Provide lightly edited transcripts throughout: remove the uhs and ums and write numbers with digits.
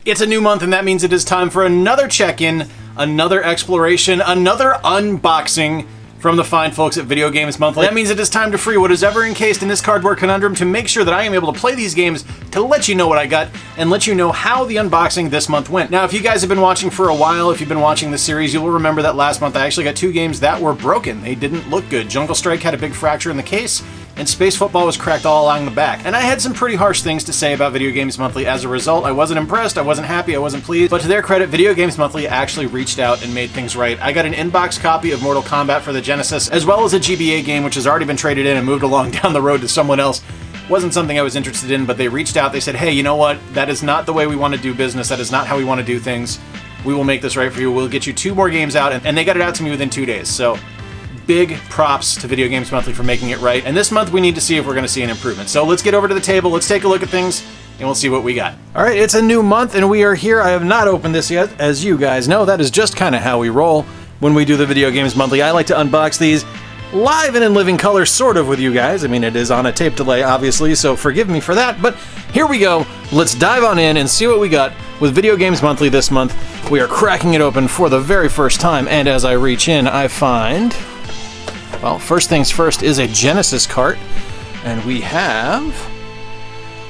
It's a new month, and that means it is time for another check-in, another exploration, another unboxing from the fine folks at Video Games Monthly. That means it is time to free what is ever encased in this cardboard conundrum to make sure that I am able to play these games, to let you know what I got, and let you know how the unboxing this month went. Now, if you guys have been watching for a while, if you've been watching the series, you will remember that last month I actually got two games that were broken. They didn't look good. Jungle Strike had a big fracture in the case, and Space Football was cracked all along the back. And I had some pretty harsh things to say about Video Games Monthly as a result. I wasn't impressed, I wasn't happy, I wasn't pleased, but to their credit, Video Games Monthly actually reached out and made things right. I got an in-box copy of Mortal Kombat for the Genesis, as well as a GBA game which has already been traded in and moved along down the road to someone else. Wasn't something I was interested in, but they reached out, they said, hey, you know what, that is not the way we want to do business, that is not how we want to do things. We will make this right for you, we'll get you 2 more games out, and they got it out to me within 2 days, so big props to Video Games Monthly for making it right. And this month we need to see if we're going to see an improvement. So let's get over to the table, let's take a look at things, and we'll see what we got. All right, it's a new month and we are here. I have not opened this yet. As you guys know, that is just kind of how we roll when we do the Video Games Monthly. I like to unbox these live and in living color, sort of, with you guys. I mean, it is on a tape delay, obviously, so forgive me for that. But here we go. Let's dive on in and see what we got with Video Games Monthly this month. We are cracking it open for the very first time, and as I reach in, I find... well, first things first is a Genesis cart, and we have...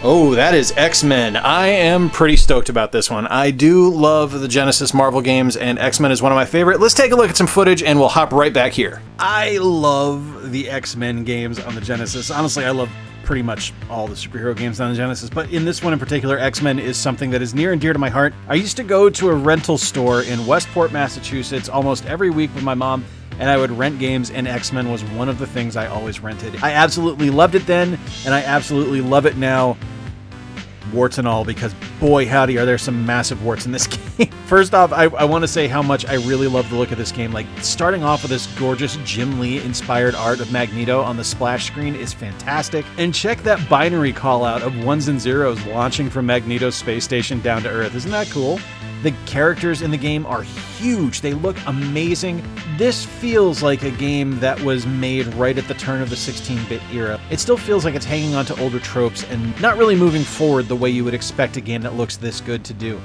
oh, that is X-Men. I am pretty stoked about this one. I do love the Genesis Marvel games, and X-Men is one of my favorite. Let's take a look at some footage, and we'll hop right back here. I love the X-Men games on the Genesis. Honestly, I love pretty much all the superhero games on the Genesis, but in this one in particular, X-Men is something that is near and dear to my heart. I used to go to a rental store in Westport, Massachusetts almost every week with my mom, and I would rent games, and X-Men was one of the things I always rented. I absolutely loved it then, and I absolutely love it now, warts and all, because boy howdy are there some massive warts in this game. First off, I want to say how much I really love the look of this game. Like, starting off with this gorgeous Jim Lee inspired art of Magneto on the splash screen is fantastic. And check that binary call out of 1s and 0s launching from Magneto's space station down to Earth. Isn't that cool? The characters in the game are huge. They look amazing. This feels like a game that was made right at the turn of the 16-bit era. It still feels like it's hanging on to older tropes and not really moving forward the way you would expect a game that looks this good to do.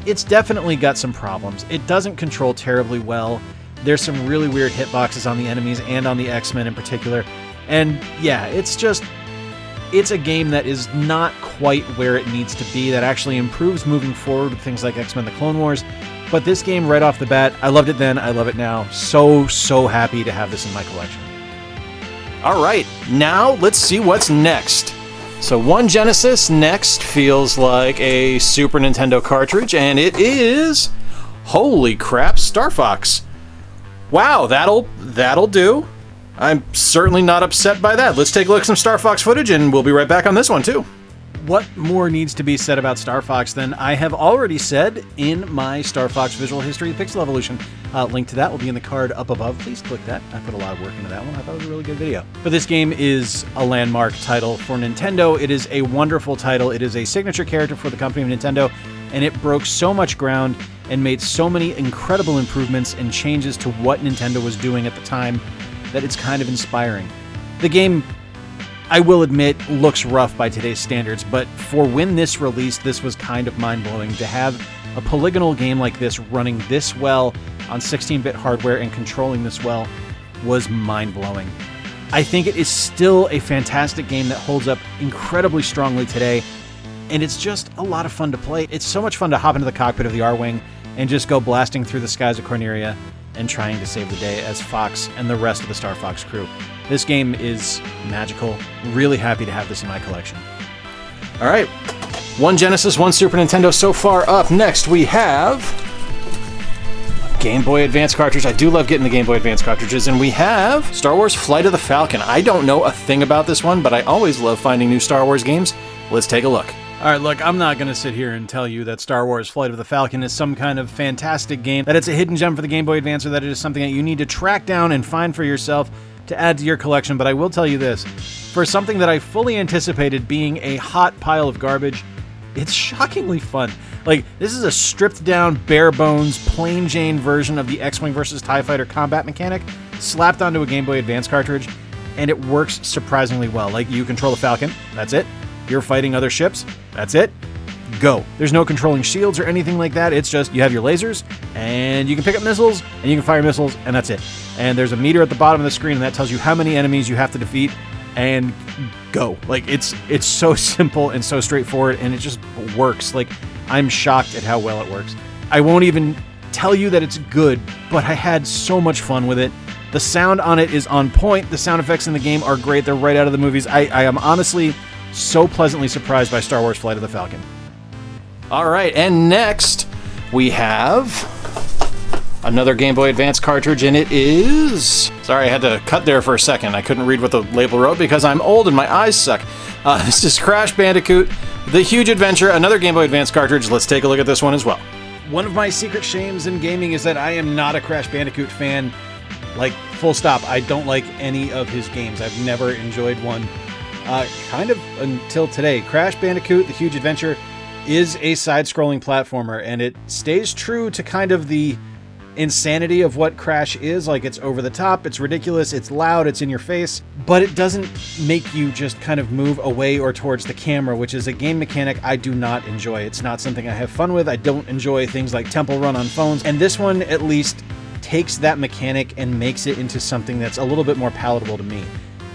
It's definitely got some problems. It doesn't control terribly well. There's some really weird hitboxes on the enemies and on the X-Men in particular. And yeah, it's a game that is not quite where it needs to be, that actually improves moving forward with things like X-Men The Clone Wars. But this game, right off the bat, I loved it then, I love it now. So happy to have this in my collection. All right, now let's see what's next. So one Genesis, next feels like a Super Nintendo cartridge, and it is... holy crap, Star Fox. Wow, that'll do. I'm certainly not upset by that. Let's take a look at some Star Fox footage, and we'll be right back on this one, too. What more needs to be said about Star Fox than I have already said in my Star Fox Visual History of Pixel Evolution? Link to that will be in the card up above. Please click that. I put a lot of work into that one. I thought it was a really good video. But this game is a landmark title for Nintendo. It is a wonderful title. It is a signature character for the company of Nintendo, and it broke so much ground and made so many incredible improvements and changes to what Nintendo was doing at the time that it's kind of inspiring. The game, I will admit, looks rough by today's standards, but for when this released, this was kind of mind-blowing. To have a polygonal game like this running this well on 16-bit hardware and controlling this well was mind-blowing. I think it is still a fantastic game that holds up incredibly strongly today, and it's just a lot of fun to play. It's so much fun to hop into the cockpit of the R-Wing and just go blasting through the skies of Corneria and trying to save the day as Fox and the rest of the Star Fox crew. This game is magical. Really happy to have this in my collection. All right, one Genesis, one Super Nintendo so far. Up next, we have a Game Boy Advance cartridge. I do love getting the Game Boy Advance cartridges. And we have Star Wars Flight of the Falcon. I don't know a thing about this one, but I always love finding new Star Wars games. Let's take a look. All right, look, I'm not going to sit here and tell you that Star Wars Flight of the Falcon is some kind of fantastic game, that it's a hidden gem for the Game Boy Advance, or that it is something that you need to track down and find for yourself to add to your collection, but I will tell you this. For something that I fully anticipated being a hot pile of garbage, it's shockingly fun. Like, this is a stripped-down, bare-bones, plain Jane version of the X-Wing vs. TIE Fighter combat mechanic slapped onto a Game Boy Advance cartridge, and it works surprisingly well. Like, you control the Falcon, that's it. You're fighting other ships, that's it. go. There's no controlling shields or anything like that. It's just you have your lasers, and you can pick up missiles, and you can fire missiles, and that's it. And there's a meter at the bottom of the screen, and that tells you how many enemies you have to defeat, and go. Like, it's so simple and so straightforward, and it just works. Like, I'm shocked at how well it works. I won't even tell you that it's good, but I had so much fun with it. The sound on it is on point. The sound effects in the game are great. They're right out of the movies. I am honestly so pleasantly surprised by Star Wars Flight of the Falcon. All right, and next we have another Game Boy Advance cartridge, and it is... Sorry, I had to cut there for a second. I couldn't read what the label wrote because I'm old and my eyes suck. This is Crash Bandicoot, The Huge Adventure, another Game Boy Advance cartridge. Let's take a look at this one as well. One of my secret shames in gaming is that I am not a Crash Bandicoot fan. Like, full stop. I don't like any of his games. I've never enjoyed one. Kind of until today. Crash Bandicoot, The Huge Adventure is a side-scrolling platformer, and it stays true to kind of the insanity of what Crash is. Like, it's over the top, it's ridiculous, it's loud, it's in your face, but it doesn't make you just kind of move away or towards the camera, which is a game mechanic I do not enjoy. It's not something I have fun with. I don't enjoy things like Temple Run on phones, and this one at least takes that mechanic and makes it into something that's a little bit more palatable to me.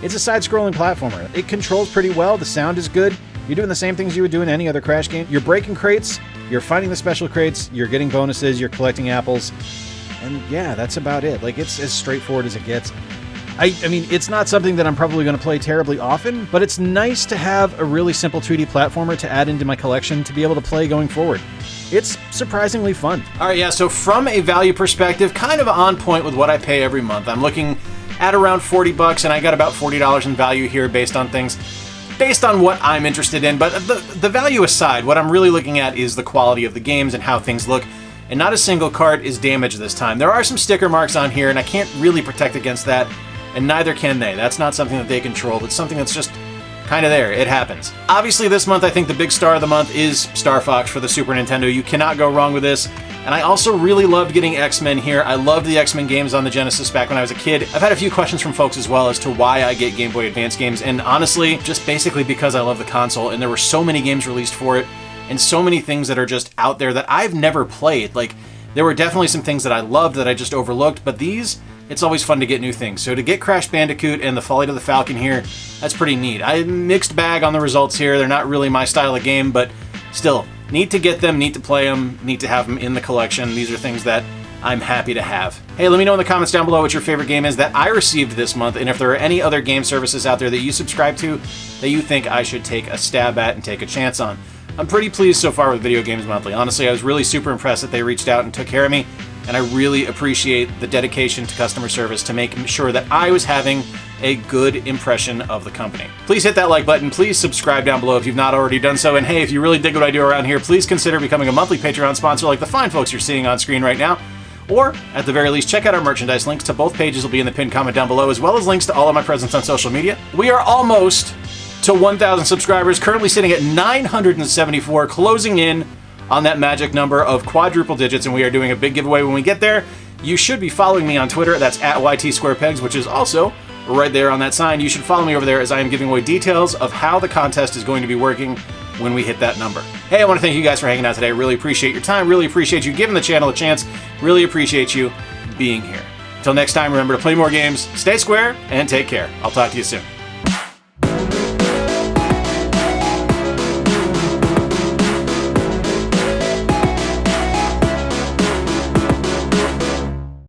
It's a side-scrolling platformer. It controls pretty well, the sound is good, you're doing the same things you would do in any other Crash game. You're breaking crates, you're finding the special crates, you're getting bonuses, you're collecting apples, and yeah, that's about it. Like, it's as straightforward as it gets. I mean, it's not something that I'm probably going to play terribly often, but it's nice to have a really simple 2D platformer to add into my collection to be able to play going forward. It's surprisingly fun. All right, yeah, so from a value perspective, kind of on point with what I pay every month. I'm looking at around $40, and I got about $40 in value here based on what I'm interested in. But the value aside, what I'm really looking at is the quality of the games and how things look. And not a single card is damaged this time. There are some sticker marks on here, and I can't really protect against that, and neither can they. That's not something that they control. It's something that's just kind of there. It happens. Obviously, this month, I think the big star of the month is Star Fox for the Super Nintendo. You cannot go wrong with this. And I also really loved getting X-Men here. I loved the X-Men games on the Genesis back when I was a kid. I've had a few questions from folks as well as to why I get Game Boy Advance games, and honestly, just basically because I love the console, and there were so many games released for it, and so many things that are just out there that I've never played. Like, there were definitely some things that I loved that I just overlooked, but these, it's always fun to get new things. So to get Crash Bandicoot and the Flight of the Falcon here, that's pretty neat. Mixed bag on the results here. They're not really my style of game, but still, neat to get them, neat to play them, neat to have them in the collection. These are things that I'm happy to have. Hey, let me know in the comments down below what your favorite game is that I received this month, and if there are any other game services out there that you subscribe to that you think I should take a stab at and take a chance on. I'm pretty pleased so far with Video Games Monthly. Honestly, I was really super impressed that they reached out and took care of me, and I really appreciate the dedication to customer service to make sure that I was having a good impression of the company. Please hit that like button, please subscribe down below if you've not already done so, and hey, if you really dig what I do around here, please consider becoming a monthly Patreon sponsor like the fine folks you're seeing on screen right now. Or, at the very least, check out our merchandise. Links to both pages will be in the pinned comment down below, as well as links to all of my presence on social media. We are almost to 1,000 subscribers, currently sitting at 974, closing in on that magic number of quadruple digits, and we are doing a big giveaway when we get there. You should be following me on Twitter. That's at YTSquarePegs, which is also right there on that sign. You should follow me over there as I am giving away details of how the contest is going to be working when we hit that number. Hey, I want to thank you guys for hanging out today. Really appreciate your time. Really appreciate you giving the channel a chance. Really appreciate you being here. Until next time, remember to play more games, stay square, and take care. I'll talk to you soon.